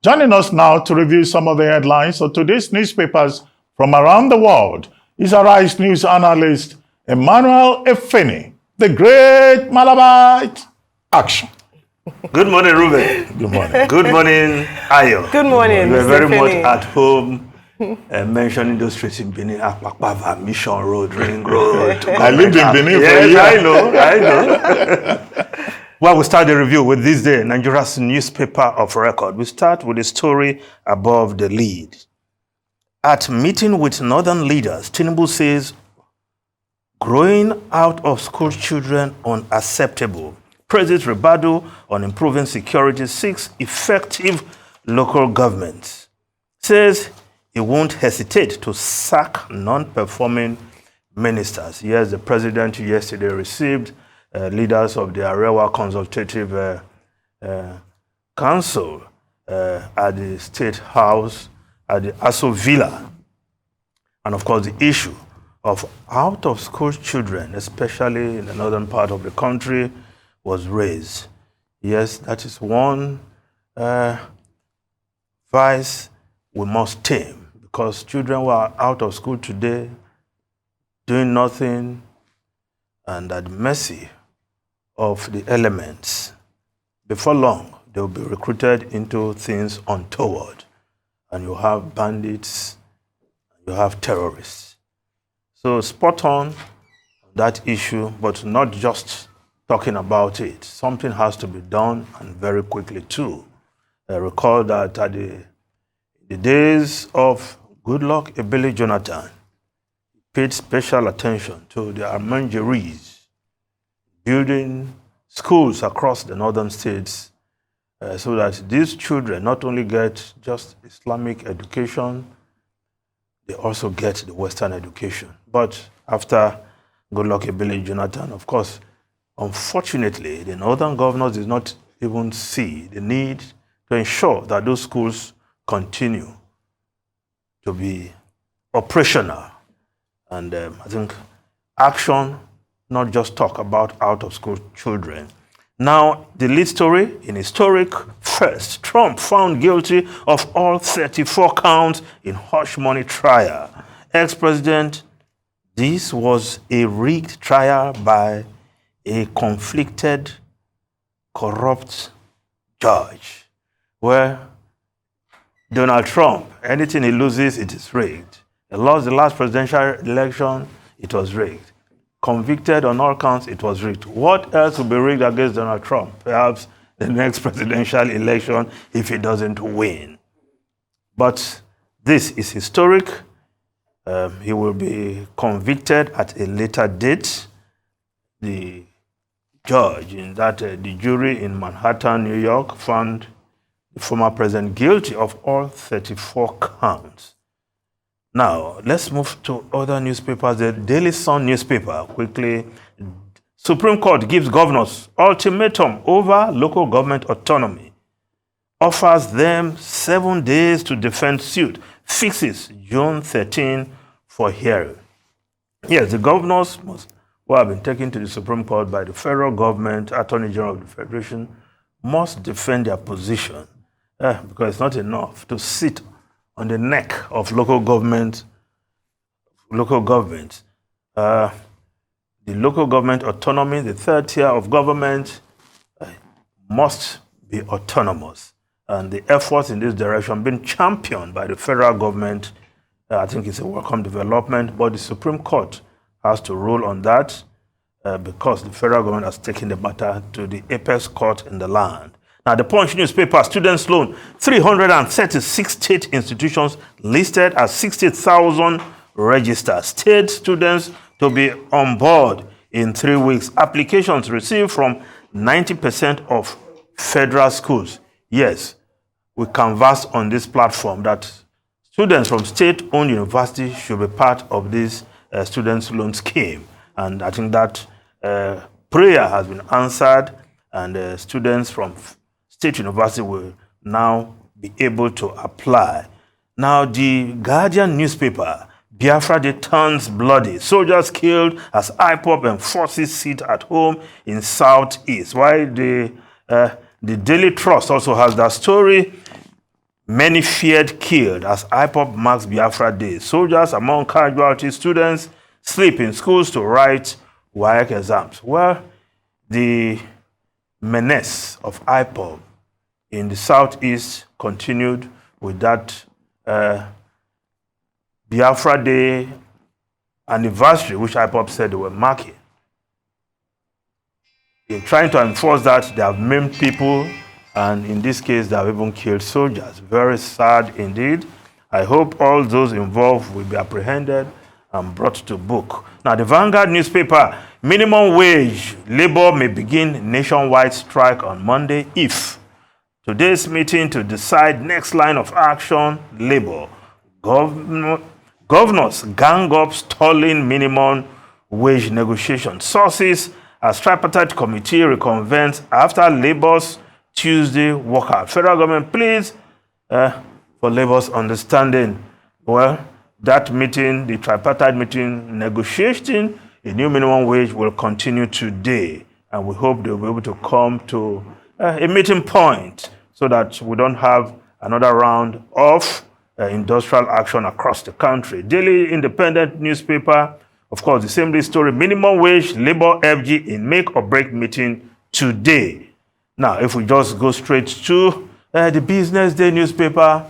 Joining us now to review some of the headlines of today's newspapers from around the world is our Arise News analyst, Emmanuel Efeni, the great Malabite. Action. Good morning, Ruben. Good morning. Good morning, Ayo. Good morning, We're very much Efeni. at home mentioning those streets in Benin, Akpakpava, Mission Road, Ring Road. I lived in Benin for a Yes, year. I know. Well, we start the review with this day, Nigeria's newspaper of record. We start with a story above the lead. At meeting with northern leaders, Tinubu says growing out of school children unacceptable. Praises Rebado on improving security, seeks effective local government. Says he won't hesitate to sack non-performing ministers. Yes, the president yesterday received leaders of the Arewa Consultative Council at the State House, at the Aso Villa. And of course, the issue of out-of-school children, especially in the northern part of the country, was raised. Yes, that is one vice we must tame, because children who are out of school today, doing nothing, and at the mercy of the elements. Before long, they will be recruited into things untoward, and you have bandits, you have terrorists. So spot on that issue, but not just talking about it. Something has to be done, and very quickly too. Recall that at the days of Goodluck Ebele Jonathan, paid special attention to the Armangeries, building schools across the northern states so that these children not only get just Islamic education, they also get the Western education. But after Goodluck Ebele Jonathan, of course, unfortunately, the northern governors did not even see the need to ensure that those schools continue to be operational. And I think action, not just talk about out-of-school children. Now, the lead story in historic first. Trump found guilty of all 34 counts in hush money trial. Ex-president, this was a rigged trial by a conflicted, corrupt judge, where Donald Trump, anything he loses, it is rigged. He lost the last presidential election, it was rigged. Convicted on all counts, it was rigged. What else will be rigged against Donald Trump? Perhaps the next presidential election if he doesn't win. But this is historic. He will be convicted at a later date. The judge in that the jury in Manhattan, New York, found the former president guilty of all 34 counts. Now, let's move to other newspapers. The Daily Sun newspaper, quickly. Supreme Court gives governors ultimatum over local government autonomy. Offers them 7 days to defend suit. Fixes June 13 for hearing. Yes, the governors who have been taken to the Supreme Court by the federal government, Attorney General of the Federation, must defend their position because it's not enough to sit on the neck of local government. The local government autonomy, the third tier of government, must be autonomous. And the efforts in this direction being championed by the federal government, I think it's a welcome development, but the Supreme Court has to rule on that because the federal government has taken the matter to the apex court in the land. Now, the Punch newspaper, students' loan, 336 state institutions listed as 60,000 registered. State students to be on board in 3 weeks. Applications received from 90% of federal schools. Yes, we canvassed on this platform that students from state-owned universities should be part of this students' loan scheme. And I think that prayer has been answered, and students from State University will now be able to apply. Now, the Guardian newspaper, Biafra Day turns bloody. Soldiers killed as IPOB and forces sit at home in Southeast. While the Daily Trust also has that story. many feared killed as IPOB marks Biafra Day. Soldiers among casualties, students sleep in schools to write WAEC exams. Well, the menace of IPOB in the southeast continued with that Biafra Day anniversary, which IPOB said they were marking. In trying to enforce that, they have maimed people, and in this case, they have even killed soldiers. Very sad indeed. I hope all those involved will be apprehended and brought to book. Now, the Vanguard newspaper, minimum wage, labor may begin nationwide strike on Monday if today's meeting to decide next line of action, labor. Governors gang up stalling minimum wage negotiations. Sources, as tripartite committee reconvenes after Labor's Tuesday walkout. Federal government pleads for Labor's understanding. Well, that meeting, the tripartite meeting negotiating a new minimum wage will continue today. And we hope they'll be able to come to a meeting point so that we don't have another round of industrial action across the country. Daily Independent newspaper, of course, the same day story, minimum wage, labor FG in make or break meeting today. Now, if we just go straight to the Business Day newspaper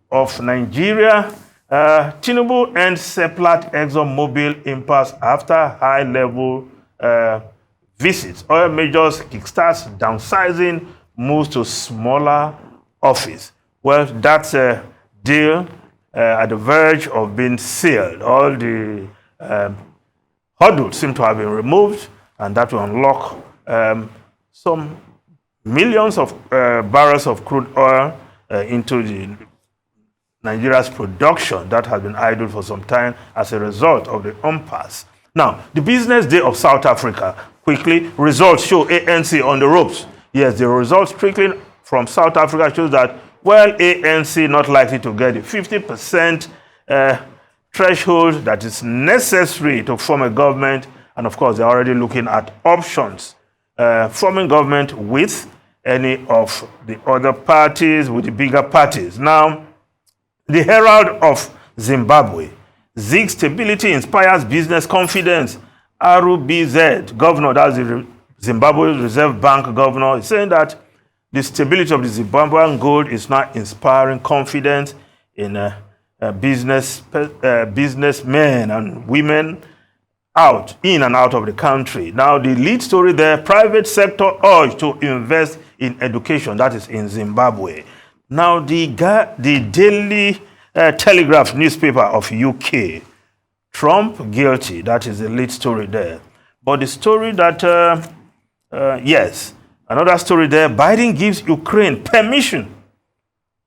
of Nigeria, Tinubu ends Seplat ExxonMobil impasse after high-level visits. Oil majors kickstarts downsizing, moves to smaller office. Well, that's a deal at the verge of being sealed. All the hurdles seem to have been removed, and that will unlock some millions of barrels of crude oil into the Nigeria's production that has been idle for some time as a result of the impasse. Now, the Business Day of South Africa, quickly, results show ANC on the ropes. Yes, the results trickling from South Africa shows that, well, ANC not likely to get the 50% threshold that is necessary to form a government. And of course, they're already looking at options, forming government with any of the other parties, with the bigger parties. Now, the Herald of Zimbabwe, Zig stability inspires business confidence. RBZ governor, that's the Zimbabwe Reserve Bank governor, is saying that the stability of the Zimbabwean gold is now inspiring confidence in businessmen and women in and out of the country. Now, the lead story there, private sector urge to invest in education, that is in Zimbabwe. Now, the Daily Telegraph newspaper of UK, Trump guilty, that is the lead story there. But the story that, yes, another story there, Biden gives Ukraine permission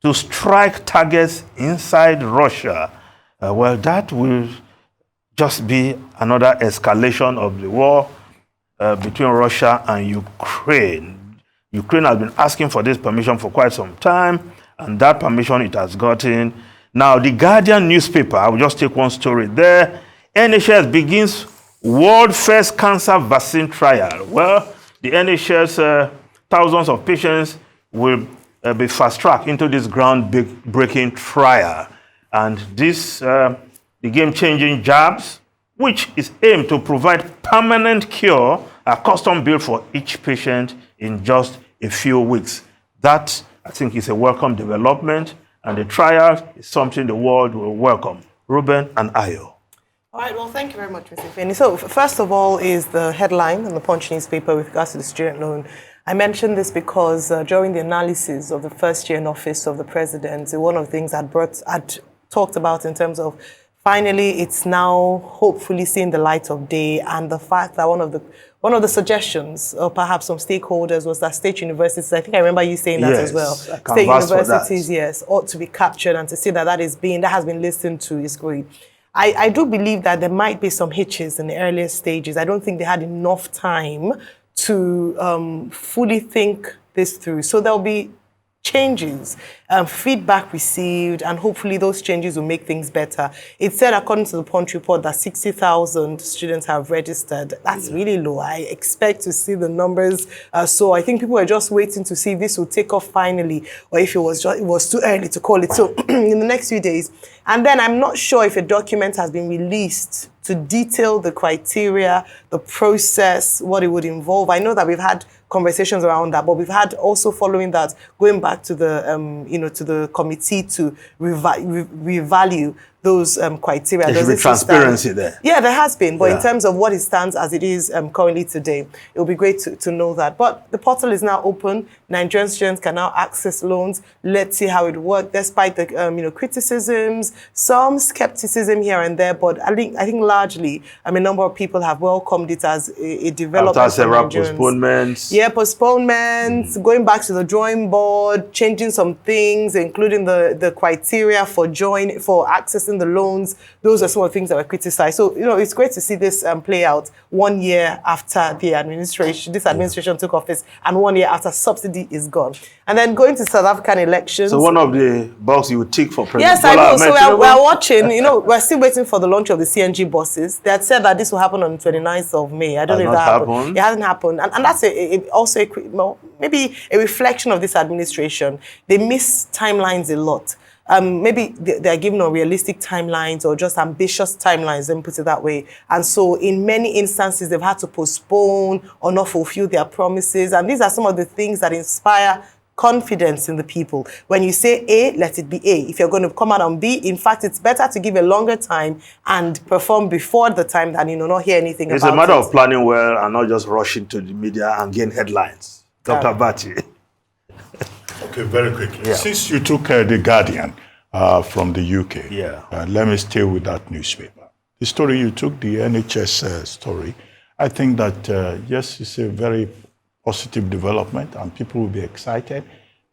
to strike targets inside Russia. Well, that will just be another escalation of the war between Russia and Ukraine. Ukraine has been asking for this permission for quite some time, and that permission it has gotten. Now, the Guardian newspaper, I will just take one story there. NHS begins world first cancer vaccine trial. Well, the NHS, thousands of patients will be fast-tracked into this groundbreaking trial. And this, the game-changing jabs, which is aimed to provide permanent cure, are custom built for each patient in just a few weeks. That, I think, is a welcome development, and the trial is something the world will welcome. Ruben and Ayo. All right, well, thank you very much, Mr. Finney. So, first of all is the headline in the Punch newspaper with regards to the student loan. I mentioned this because during the analysis of the first year in office of the president, one of the things I'd talked about in terms of finally it's now hopefully seeing the light of day, and the fact that one of the suggestions, or perhaps some stakeholders, was that state universities, I think I remember you saying that as well. State universities, yes, ought to be captured, and to see that that has been listened to is great. I do believe that there might be some hitches in the earlier stages. I don't think they had enough time to fully think this through. So there'll be changes, feedback received, and hopefully those changes will make things better. It said, according to the Punch report, that 60,000 students have registered. That's really low. I expect to see the numbers. So I think people are just waiting to see if this will take off finally, or if it was too early to call it. So in the next few days. And then I'm not sure if a document has been released to detail the criteria, the process, what it would involve. I know that we've had conversations around that, but we've had also following that, going back to the, to the committee to revalue those criteria. There should be transparency there. Yeah, there has been, but in terms of what it stands as it is currently today, it would be great to know that. But the portal is now open. Nigerian students can now access loans. Let's see how it works, despite the criticisms, some skepticism here and there. But I think largely, a number of people have welcomed it as a development. After several postponements. Yeah, postponements, going back to the drawing board, changing some things, including the criteria for accessing the loans. Those are some of the things that were criticized. So, it's great to see this play out 1 year after this administration took office, and 1 year after subsidy is gone. And then going to South African elections. So one of the boxes you would tick for President Yes, I know. So we're watching, we're still waiting for the launch of the CNG buses. They had said that this will happen on the 29th of May. I don't know if that happened. It hasn't happened. And that's also maybe a reflection of this administration. They miss timelines a lot. Maybe they're given unrealistic timelines or just ambitious timelines, let me put it that way. And so in many instances, they've had to postpone or not fulfill their promises. And these are some of the things that inspire confidence in the people. When you say A, let it be A. If you're going to come out on B, in fact, it's better to give a longer time and perform before the time than, not hear anything about it. It's a matter of planning well and not just rushing to the media and gain headlines. Dr. Bati. Okay, very quickly. Yeah. Since you took The Guardian from the UK, let me stay with that newspaper. The story you took, the NHS story, I think that, yes, it's a very positive development, and people will be excited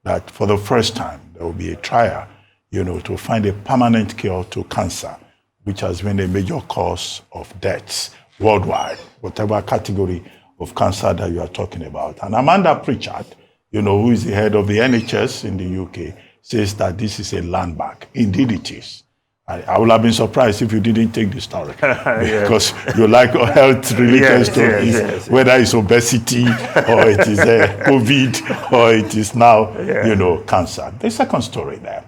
that for the first time there will be a trial, to find a permanent cure to cancer, which has been a major cause of deaths worldwide, whatever category of cancer that you are talking about. And Amanda Pritchard, who is the head of the NHS in the UK, says that this is a landmark. Indeed it is. I would have been surprised if you didn't take the story, because you like health-related stories, whether it's obesity or it is COVID or it is now, cancer. The second story there.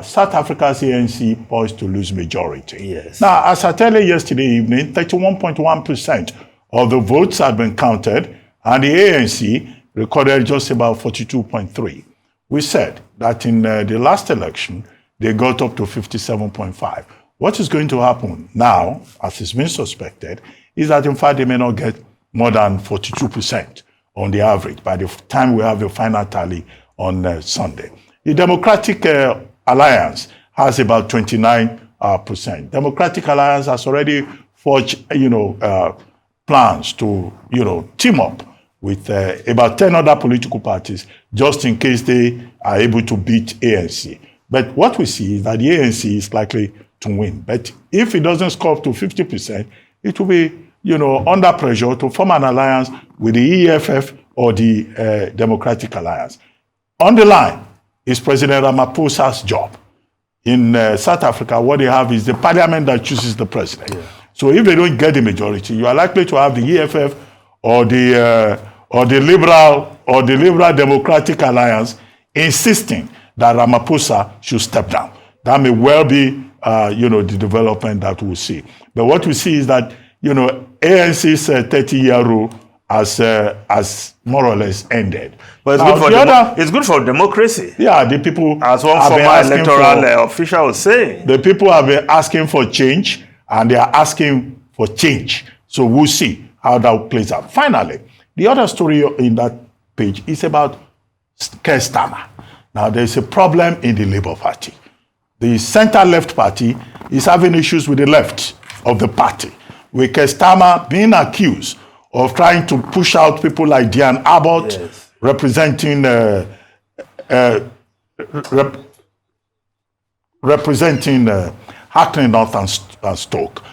South Africa's ANC poised to lose majority. Yes. Now, as I tell you yesterday evening, 31.1% of the votes had been counted, and the ANC recorded just about 42.3%. We said that in the last election, they got up to 57.5%. What is going to happen now, as is being suspected, is that in fact they may not get more than 42% on the average by the time we have the final tally on Sunday. The Democratic Alliance has about 29%. Democratic Alliance has already forged, plans to, team up with about 10 other political parties, just in case they are able to beat ANC. But what we see is that the ANC is likely to win. But if it doesn't score up to 50%, it will be, under pressure to form an alliance with the EFF or the Democratic Alliance. On the line is President Ramaphosa's job. In South Africa, what they have is the parliament that chooses the president. Yeah. So if they don't get the majority, you are likely to have the EFF or the Liberal Democratic Alliance insisting that Ramaphosa should step down. That may well be, the development that we'll see. But what we see is that, ANC's 30-year rule has more or less ended. But it's good for democracy. Yeah, the people, as one former electoral official was saying, the people have been asking for change, and they are asking for change. So we'll see how that plays out. Finally, the other story in that page is about Keir Starmer. Now, there's a problem in the Labour Party. The center-left party is having issues with the left of the party, with Keir Starmer being accused of trying to push out people like Diane Abbott, representing Hackney North and Stoke,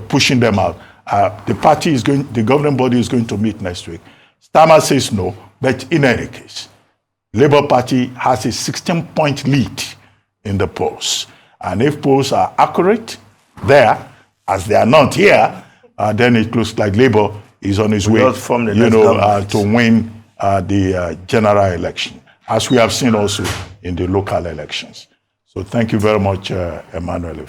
pushing them out. The governing body is going to meet next week. Starmer says no, but in any case, Labour Party has a 16-point lead in the polls. And if polls are accurate there, as they are not here, then it looks like Labour is on his way, to win the general election, as we have seen also in the local elections. So thank you very much, Emmanuel.